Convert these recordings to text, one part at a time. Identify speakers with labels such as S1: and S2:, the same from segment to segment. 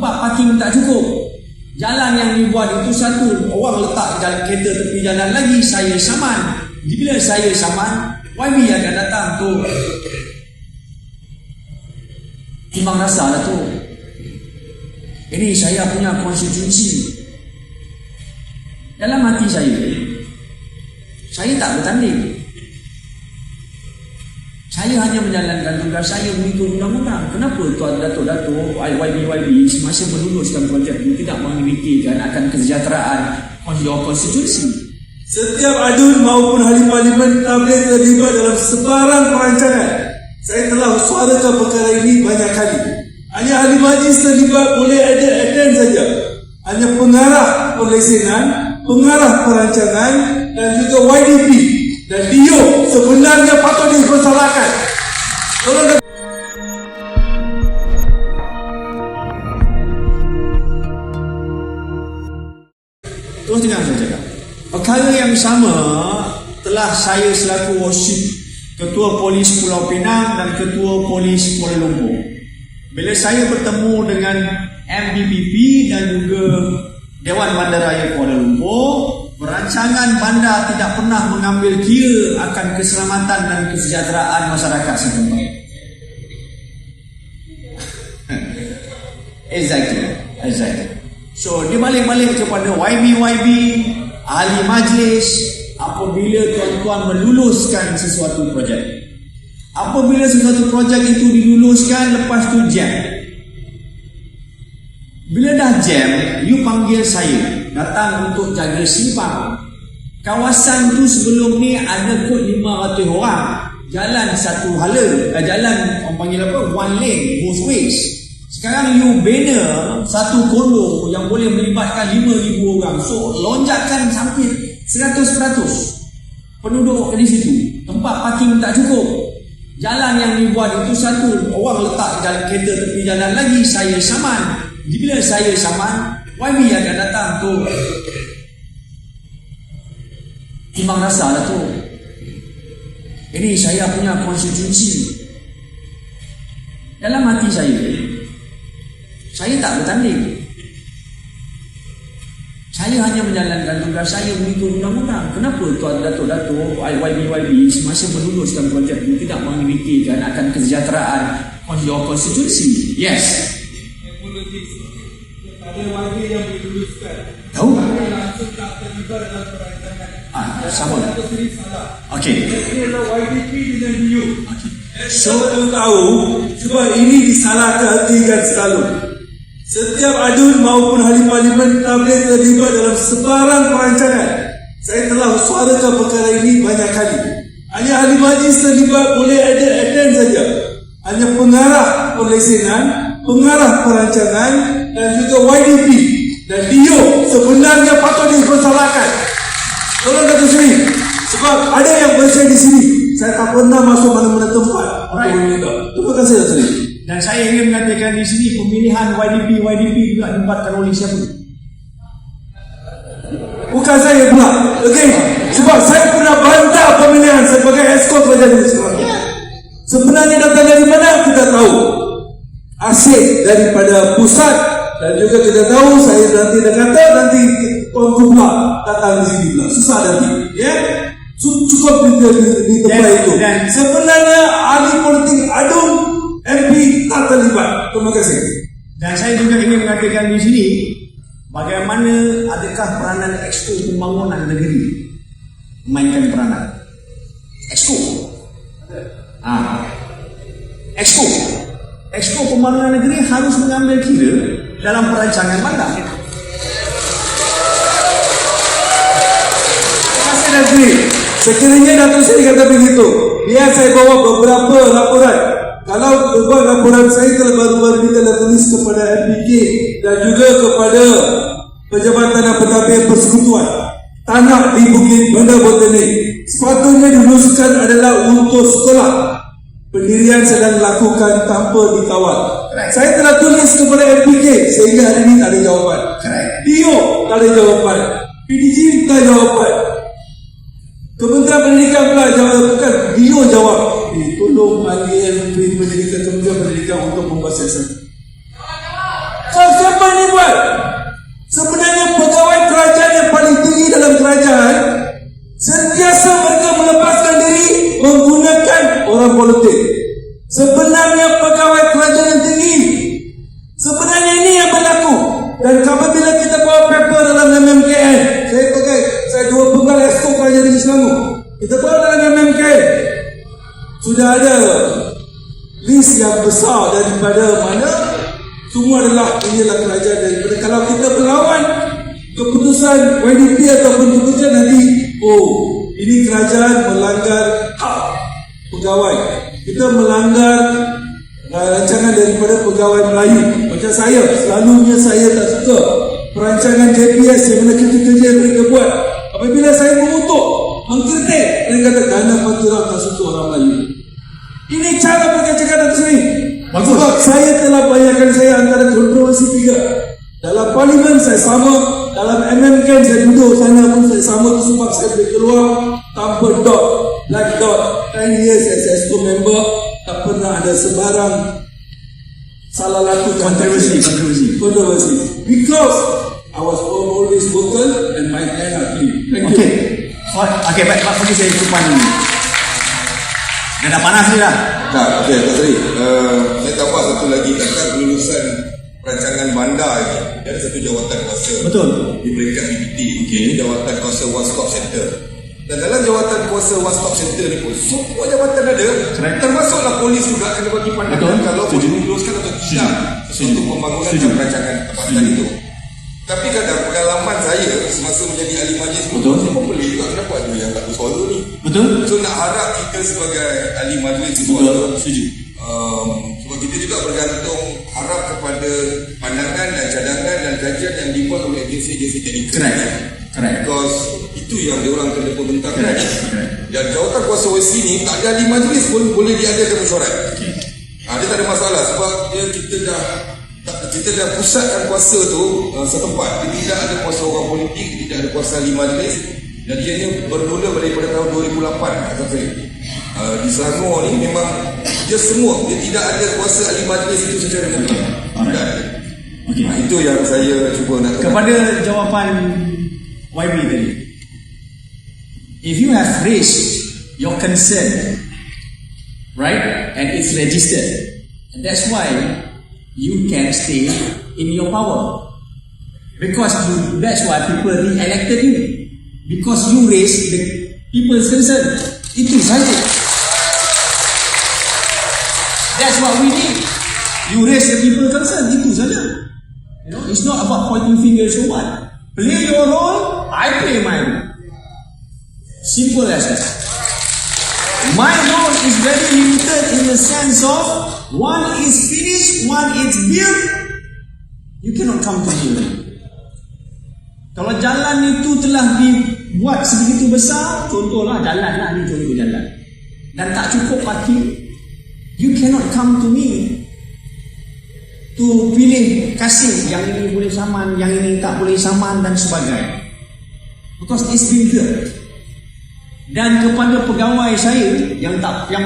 S1: tempat parking tak cukup. Jalan yang dibuat itu satu, orang letak jalan kereta tepi jalan lagi, saya saman. Bila saya saman, YB akan datang tu. Timbang rasa lah tu. Ini saya punya konstitusi. Dalam hati saya tak bertanding. Saya hanya menjalankan tugas saya mengikut undang-undang. Kenapa Tuan Datuk-Datuk YB semasa meluluskan projek ini tidak memikirkan akan kesejahteraan konstitusi?
S2: Setiap adun maupun ahli parlimen tak boleh terlibat dalam sebarang perancangan. Saya telah suarakan perkara ini banyak kali. Hanya ahli majlis terlibat boleh attend saja. Hanya pengarah perlesenan, pengarah perancangan dan juga YDP dan DIO sebenarnya patut dipersalahkan.
S1: Terus dengan saya cakap, perkara yang sama telah saya selaku wasit Ketua Polis Pulau Pinang dan Ketua Polis Kuala Lumpur. Bila saya bertemu dengan MBPP dan juga Dewan Bandaraya Kuala Lumpur, perancangan bandar tidak pernah mengambil kira akan keselamatan dan kesejahteraan masyarakat setempat. Exactly. So dia balik-balik kepada YB, ahli majlis, apabila tuan-tuan meluluskan sesuatu projek. Apabila sesuatu projek itu diluluskan, lepas tu jam. Bila dah jam, you panggil saya datang untuk jaga simpang. Kawasan tu sebelum ni ada kot 500 orang. Jalan satu hala, jalan orang panggil apa? One lane, both ways. Sekarang you banner satu kondo yang boleh melibatkan 5,000 orang. So lonjakan sampai 100% penduduk di situ. Tempat parking tak cukup. Jalan yang dibuat itu satu, orang letak jalan kereta tepi jalan lagi, saya saman. Bila saya saman, YB akan datang tu. Timbang rasa lah tu. Ini saya punya konstitusi. Dalam hati saya tak bertanding. Saya hanya menjalankan tugas saya mengikut undang-undang. Kenapa Tuan Datuk-Datuk YB semasa meluluskan projek ini tidak memikirkan akan kesejahteraan konstitusi? Yes.
S2: Ada YB yang diluluskan.
S1: Tahu?
S2: Langsung tak terlibat dalam perancangan.
S1: Sama. Okey.
S2: Ini adalah YDP dengan DIO.
S1: Okey.
S2: So, tahu sebab ini disalahkan hatikan selalu. Setiap adun maupun ahli parlimen tak boleh terlibat dalam sebarang perancangan. Saya telah suarakan perkara ini banyak kali. Hanya ahli majlis terlibat boleh attend saja. Hanya pengarah perlesenan, pengarah perancangan dan juga YDP dan DIO sebenarnya patut dipersalahkan. Tolong Datuk Seri, sebab ada yang bersih di sini. Saya tak pernah masuk mana-mana tempat. Terima kasih Datuk Seri.
S1: Dan saya ingin mengatakan di sini pemilihan YDP juga dibuatkan oleh siapa?
S2: Bukan saya pula. Okey, sebab saya pernah bantah pemilihan sebagai escort Raja Negeri Semanggi. Sebenarnya datang dari mana kita tahu. Asyik daripada pusat dan juga kita tahu saya nanti dah kata nanti Tuan Kupla datang di sini pula. Susah nanti. Ya? Cukup di tempat itu. Dan sebenarnya ahli politik adun MP tak terlibat. Terima kasih.
S1: Dan saya juga ingin mengatakan di sini bagaimana adakah peranan Exco Pembangunan Negeri memainkan peranan. Exco Exco Pembangunan Negeri harus mengambil kira dalam perancangan bandar.
S2: Terima kasih Datuk. Sekiranya Datuk Seri kata begitu, biar saya bawa beberapa laporan. Kalau buat laporan saya telah baru-baru ini telah tulis kepada MPK dan juga kepada Penjabatan dan Pentadbiran Persekutuan. Tanah di Bukit Bandar Botanik sepatutnya diluluskan adalah untuk sekolah. Pendirian sedang dilakukan tanpa dikawal. Saya telah tulis kepada MPK sehingga hari ini tak ada jawapan. DIO tak ada jawapan. PDG tak ada jawapan. Kementerian Pendidikan pula jawab, bukan DIO jawab. Tolong panggil Pendidikan, Kementerian Pendidikan untuk membuat siasat. Siapa Sebenarnya ini yang berlaku. Dan apabila kita bawa paper dalam MMKN, saya dua penggal esok saja di Selangor. Kita bawa dalam MMKN, sudah ada list yang besar daripada mana semua adalah inilah kerajaan daripada. Kalau kita berlawan keputusan YDP ataupun keputusan nanti, ini kerajaan melanggar hak pegawai, kita melanggar rancangan daripada pegawai Melayu. Macam selalunya saya tak suka perancangan JPS yang mana kerja yang mereka buat. Apabila saya mengutuk, mengkritik, mereka kata kerana Fatirah tak suka orang Melayu. Ini cara mereka cakap atas sini. Sebab saya telah bayangkan saya antara kontroversi tiga. Dalam parlimen saya sama, dalam MMKN saya duduk sana pun saya sama tu sebab saya boleh keluar tanpa dot, black dot. 10 years as EXCO member, tak pernah ada sebarang salah laku kontroversi. Because I was always vocal and my hand are clean. Thank you.
S1: Okay, baik, Pak Fadil saya tumpang dulu. Dah panas ni dah.
S3: Okey, Pak Seri. Saya tambah satu lagi tentang kelulusan perancangan bandar ini. Ada satu jawatan kuasa.
S1: Betul.
S3: Di peringkat BPT. Ini jawatan kuasa One Stop Center. Dan dalam jawatan kuasa One Stop Center ni pun semua jawatan ada. Termasuklah polis juga kena bagi pandangan kalau boleh diluluskan atau tidak untuk pembangunan dan perancangan tempatan itu. Tapi kadang pengalaman saya semasa menjadi ahli majlis saya pun boleh juga kenapa ada yang tak bersuara ni.
S1: Betul.
S3: So nak harap kita sebagai ahli majlis bersuara. Setuju. Sebab kita juga bergantung harap kepada pandangan dan cadangan dan kajian yang dibuat oleh agensi-agensi teknikal.
S1: Correct.
S3: Because itu yang diorang kena pembentangkan. Dan jawatan kuasa OSC ni tak ada ahli majlis pun boleh diadakan mesyuarat. Dia tak ada masalah sebab kita dah pusatkan kuasa tu setempat. Dia tidak ada kuasa orang politik, tidak ada kuasa ahli majlis. Dan ianya bermula daripada tahun 2008 sampai di Selangor ni memang dia tidak ada kuasa ahli majlis itu secara mutlak. Itu yang saya cuba nak
S1: kepada jawapan YB tadi. If you have raised your concern, right, and it's registered, and that's why you can stay in your power, because that's why people re-elected you, because you raised the people's concern. Itu saja. That's what we need. You raise the people's concern. Itu saja. It's not about pointing fingers or what. Play your role, I play my role. Simple as that. My role is very limited in the sense of one is finished, one is built. You cannot come to me. Kalau jalan itu telah dibuat sebegitu besar, contohlah jalan lah ni, contoh jalan, dan tak cukup parking, you cannot come to me to pilih kasih yang ini boleh saman, yang ini tak boleh saman dan sebagainya. Because it's been built. Dan kepada pegawai saya yang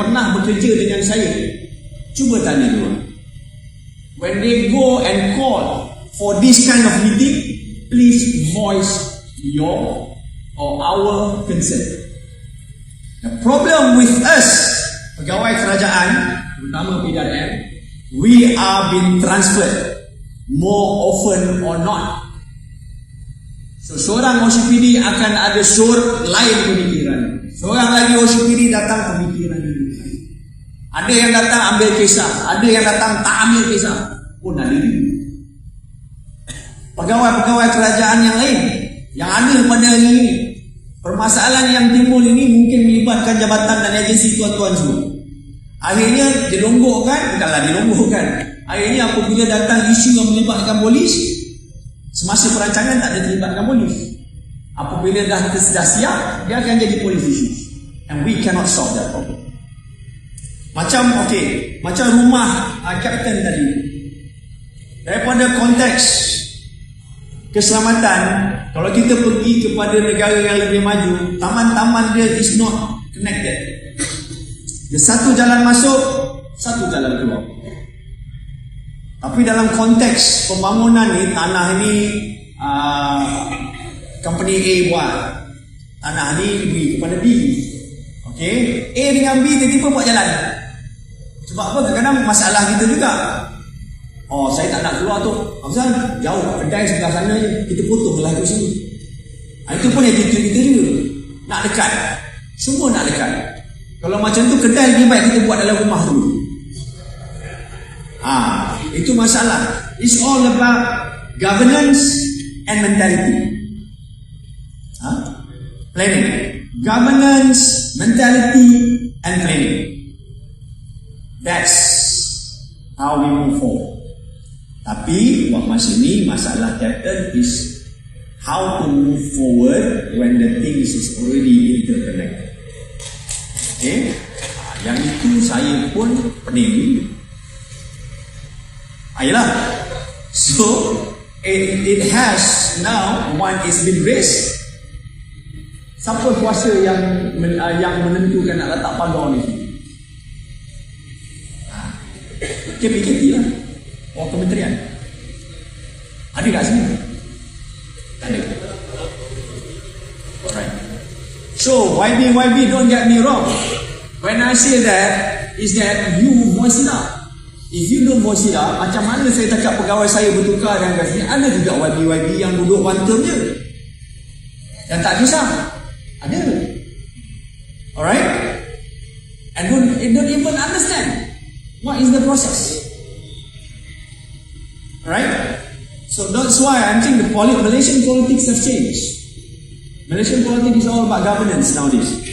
S1: pernah bekerja dengan saya, cuba tanya dulu. When they go and call for this kind of meeting, please voice your or our concern. The problem with us, pegawai kerajaan, terutama PDRM, we are being transferred more often or not. So seorang OCPD akan ada lain pemikiran. Seorang lagi OCPD datang pemikiran lain. Ada yang datang ambil kisah, ada yang datang tak ambil kisah. Pun ada ini. Pegawai-pegawai kerajaan yang lain yang ada pada hari ini, permasalahan yang timbul ini mungkin melibatkan jabatan dan agensi tuan-tuan semua. Akhirnya dilonggokkan, akhirnya apabila datang isu yang melibatkan polis, semasa perancangan tak ada terlibatkan polis. Apabila dah siap, dia akan jadi polis issue. And we cannot solve that problem. Macam rumah Kapten tadi. Daripada konteks keselamatan, kalau kita pergi kepada negara yang lebih maju, taman-taman dia is not connected. Dia satu jalan masuk, satu jalan keluar. Tapi dalam konteks pembangunan ni, tanah ni company A buat, tanah ni beri kepada B. Okay, A dengan B tiba-tiba buat jalan. Sebab apa? Kadang-kadang masalah kita juga. Oh, saya tak nak keluar tu. Afzal, jauh, kedai sebelah sana je. Kita potonglah kat sini. Itu pun attitude kita juga. Nak dekat. Semua nak dekat. Kalau macam tu, kedai lebih baik kita buat dalam rumah tu. Itu masalah. It's all about governance and mentality. Planning. Governance, mentality, and planning. That's how we move forward. Tapi buat masa ni masalah Captain is how to move forward when the things is already interconnected. Okay? Yang itu saya pun pening. Ayolah. So it has now one is been raised. Siapa kuasa yang menentukan nak letak pagar ni? KPKT lah. Orang kementerian. Ada kat sini? Tak ada. Alright. So, YB, don't get me wrong. When I say that, is that you voice it up. If you don't voice it up, macam mana saya cakap pegawai saya bertukar dan kat sini, ada juga YB yang duduk one term je. Dan tak kisah. Ada. Alright? And don't even understand what is the process. Right? So that's why I think the Malaysian politics have changed. Malaysian politics is all about governance nowadays.